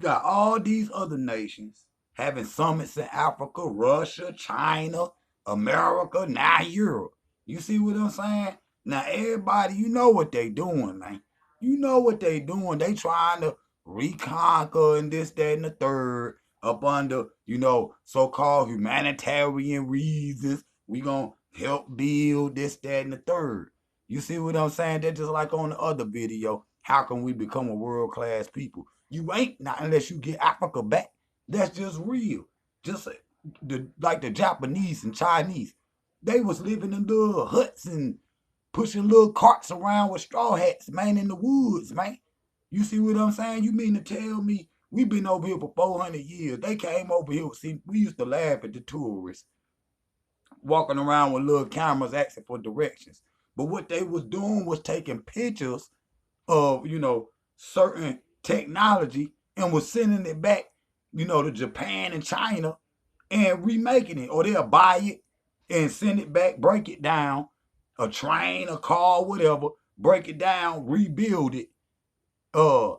got all these other nations having summits in Africa, Russia, China, America, now Europe. You see what I'm saying? Now everybody, you know what they doing, man. You know what they doing. They trying to reconquer and this, that, and the third up under, so-called humanitarian reasons. We gonna help build this, that, and the third. You see what I'm saying? That's just like on the other video. How can we become a world-class people? You ain't not unless you get Africa back. That's just real. Just like the Japanese and Chinese, they was living in little huts and pushing little carts around with straw hats, man, in the woods, man. You see what I'm saying? You mean to tell me we been over here for 400 years? They came over here. See, we used to laugh at the tourists walking around with little cameras asking for directions. But what they was doing was taking pictures of, certain technology and was sending it back, to Japan and China and remaking it. Or they'll buy it and send it back, break it down, a train, a car, whatever, break it down, rebuild it, uh,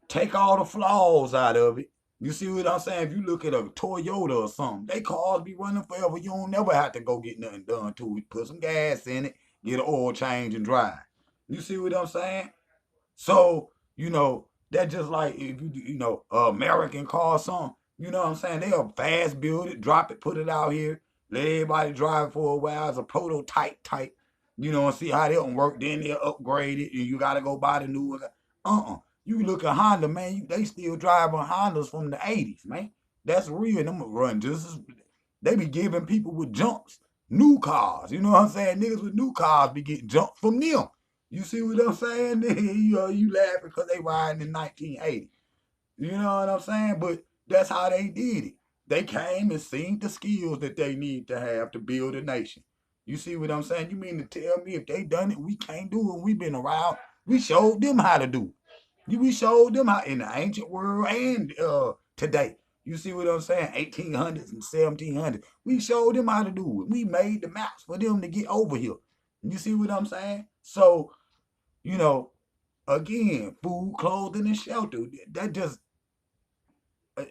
take all the flaws out of it. You see what I'm saying? If you look at a Toyota or something, they cars be running forever. You don't never have to go get nothing done to it. Put some gas in it, get an oil change, and drive. You see what I'm saying? So, that just like if American car or something, you know what I'm saying? They'll fast build it, drop it, put it out here, let everybody drive it for a while as a prototype type, and see how they don't work. Then they'll upgrade it and you gotta go buy the new one. You look at Honda, man, they still driving Hondas from the 80s, man. That's real. Them run just as they be giving people with jumps new cars. You know what I'm saying? Niggas with new cars be getting jumped from them. You see what I'm saying? You laughing because they riding in 1980. You know what I'm saying? But that's how they did it. They came and seen the skills that they need to have to build a nation. You see what I'm saying? You mean to tell me if they done it, we can't do it? We been around. We showed them how to do it. We showed them how in the ancient world and today. You see what I'm saying? 1800s and 1700s. We showed them how to do it. We made the maps for them to get over here. You see what I'm saying? So, you know, again, food, clothing, and shelter. That just a,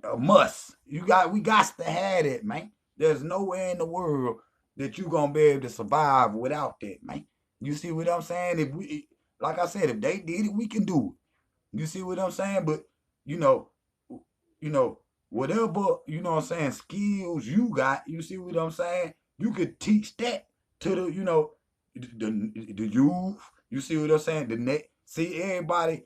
a must. We got to have it, man. There's nowhere in the world that you gonna be able to survive without that, man. You see what I'm saying? If we, like I said, if they did it, we can do it. You see what I'm saying? But you know, you know, whatever what I'm saying, skills you got. You see what I'm saying? You could teach that to the youth. You see what I'm saying? The net. See everybody.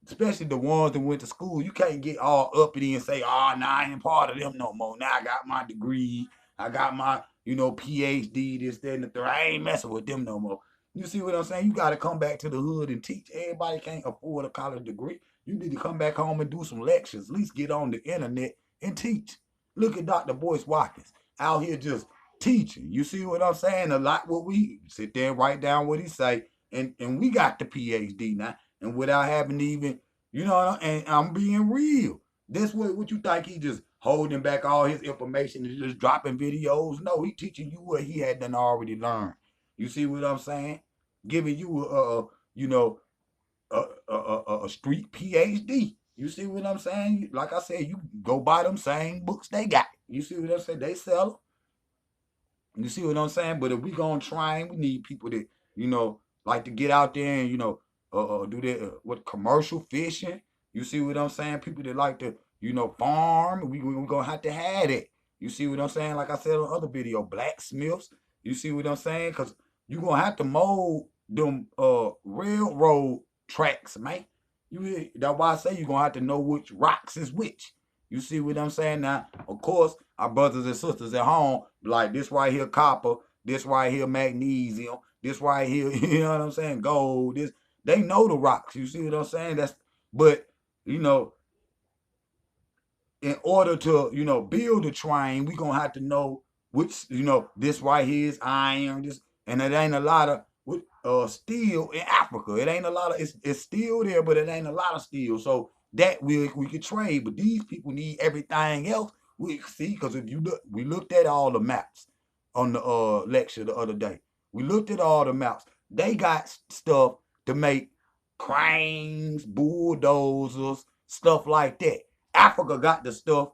Especially the ones that went to school. You can't get all uppity and say, "Oh, nah, I ain't part of them no more." Now I got my degree. I got my PhD. This, that, and the third. I ain't messing with them no more. You see what I'm saying? You got to come back to the hood and teach. Everybody can't afford a college degree. You need to come back home and do some lectures. At least get on the internet and teach. Look at Dr. Boyce Watkins out here just teaching. You see what I'm saying? A lot what we sit there and write down what he say, and we got the PhD now, and without having to even, and I'm being real. This what you think he just holding back all his information and just dropping videos? No, he teaching you what he had done already learned. You see what I'm saying? Giving you a street PhD. You see what I'm saying? Like I said, you go buy them same books they got. You see what I'm saying? They sell them. You see what I'm saying? But if we gonna train, we need people that like to get out there and do that what commercial fishing. You see what I'm saying? People that like to farm. We gonna have to have it. You see what I'm saying? Like I said on other video, blacksmiths. You see what I'm saying? Cause you gonna have to mold them railroad tracks, man. That's why I say you're gonna have to know which rocks is which. You see what I'm saying? Now, of course, our brothers and sisters at home, like this right here, copper, this right here, magnesium, this right here, you know what I'm saying? Gold, this they know the rocks. You see what I'm saying? But you know, in order to, build a train, we gonna have to know which, this right here is iron, this, and it ain't a lot of steel in Africa. It ain't a lot of it's steel there, but it ain't a lot of steel. So that we could trade, but these people need everything else. We see because if you look, we looked at all the maps on the lecture the other day. We looked at all the maps. They got stuff to make cranes, bulldozers, stuff like that. Africa got the stuff,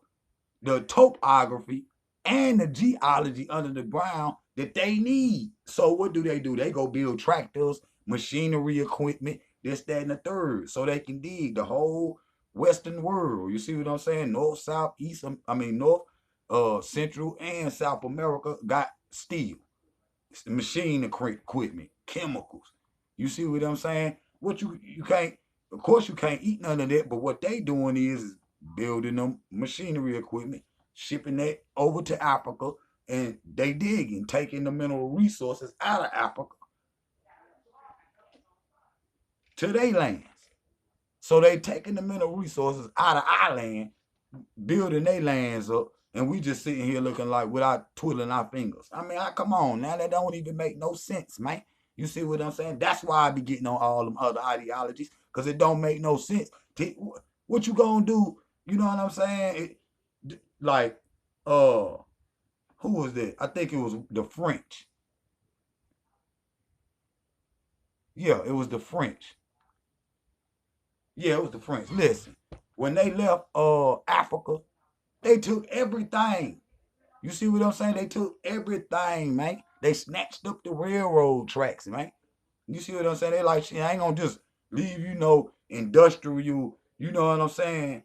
the topography, and the geology under the ground that they need. So what do? They go build tractors, machinery, equipment, this, that, and the third, so they can dig the whole Western world. You see what I'm saying? North, South, East. I mean North, Central, and South America got steel, machine equipment, chemicals. You see what I'm saying? What you can't, of course you can't eat none of that, but what they doing is building them machinery equipment, shipping that over to Africa, and they digging, taking the mineral resources out of Africa to their lands. So they taking the mineral resources out of our land, building their lands up, and we just sitting here looking like without twiddling our fingers. I mean, come on now, that don't even make no sense, man. You see what I'm saying? That's why I be getting on all them other ideologies, because it don't make no sense. What you gonna do? You know what I'm saying? Like, who was that? I think it was the French. Yeah, it was the French. Yeah, it was the French. Listen, when they left Africa, they took everything. You see what I'm saying? They took everything, man. They snatched up the railroad tracks, man. You see what I'm saying? They like, shit, I ain't gonna just leave, industrial, you know what I'm saying?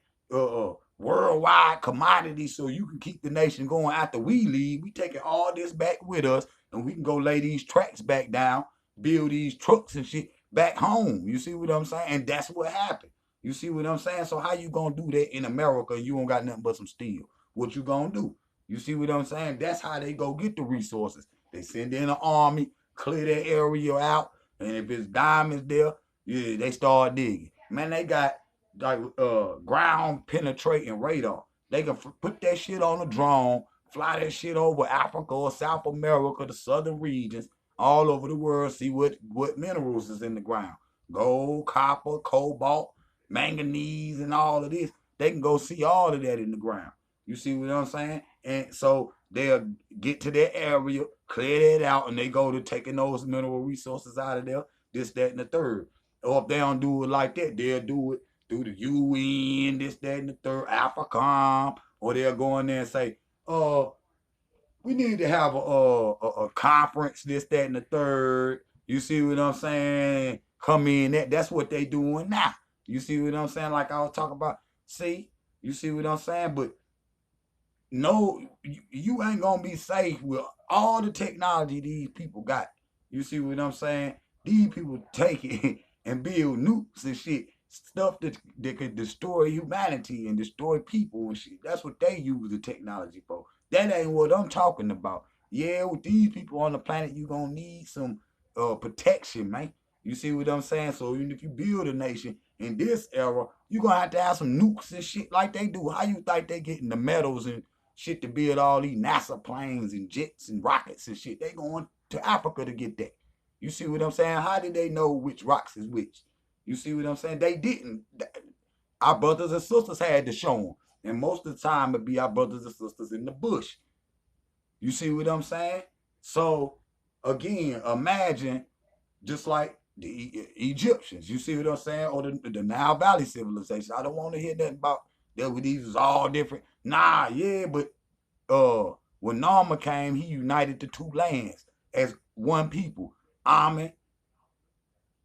Worldwide commodity so you can keep the nation going after we leave. We taking all this back with us and we can go lay these tracks back down, build these trucks and shit back home. You see what I'm saying? And that's what happened. You see what I'm saying? So how you gonna do that in America and you don't got nothing but some steel? What you gonna do? You see what I'm saying? That's how they go get the resources. They send in an army, clear that area out, and if it's diamonds there, yeah, they start digging. Man, they got like ground penetrating radar. They can put that shit on a drone, fly that shit over Africa or South America, the southern regions, all over the world, see what minerals is in the ground. Gold, copper, cobalt, manganese, and all of this. They can go see all of that in the ground. You see what I'm saying? And so they'll get to that area, clear that out, and they go to taking those mineral resources out of there, this, that, and the third. Or if they don't do it like that, they'll do it through the UN, this, that, and the third, AFRICOM, or they'll go in there and say, we need to have a conference, this, that, and the third. You see what I'm saying? Come in, that's what they doing now. You see what I'm saying? Like I was talking about. See, you see what I'm saying? But no, you ain't gonna be safe with all the technology these people got. You see what I'm saying? These people take it and build nukes and shit, stuff that could destroy humanity and destroy people and shit. That's what they use the technology for. That ain't what I'm talking about. Yeah, with these people on the planet, you gonna need some protection, man. You see what I'm saying? So even if you build a nation in this era, you gonna have to have some nukes and shit like they do. How you think they getting the metals and shit to build all these NASA planes and jets and rockets and shit? They going to Africa to get that. You see what I'm saying? How did they know which rocks is which? You see what I'm saying? They didn't. Our brothers and sisters had to show them. And most of the time, it'd be our brothers and sisters in the bush. You see what I'm saying? So, again, imagine just like the Egyptians. You see what I'm saying? Or the Nile Valley civilization. I don't want to hear nothing about that. These was all different. Nah, yeah, but when Norma came, he united the two lands as one people. Amen,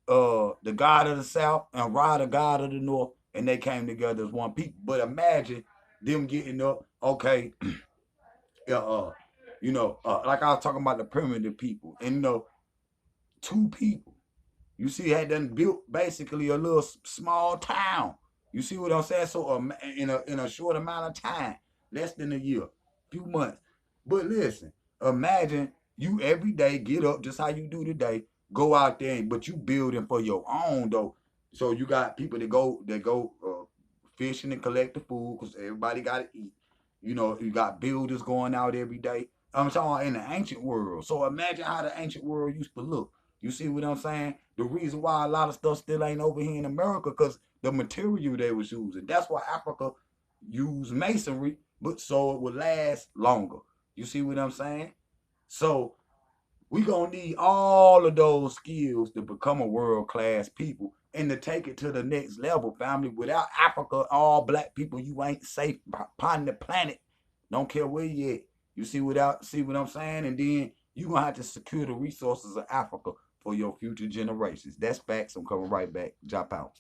the God of the South, and Ra, the God of the North, and they came together as one people. But imagine them getting up, okay, like I was talking about the primitive people, and two people. You see, had done built basically a little small town. You see what I'm saying? So in a short amount of time, less than a year, few months. But listen, imagine you every day get up just how you do today, go out there, but you building for your own though. So you got people that go fishing and collect the food because everybody got to eat. You got builders going out every day. I'm talking in the ancient world. So imagine how the ancient world used to look. You see what I'm saying? The reason why a lot of stuff still ain't over here in America because the material they was using. That's why Africa used masonry, but so it would last longer. You see what I'm saying? So we gonna need all of those skills to become a world class people. and to take it to the next level, family. Without Africa, all black people, you ain't safe upon the planet. Don't care where you at. You see what I'm saying? And then you gonna have to secure the resources of Africa for your future generations. That's facts. I'm coming right back. Drop out.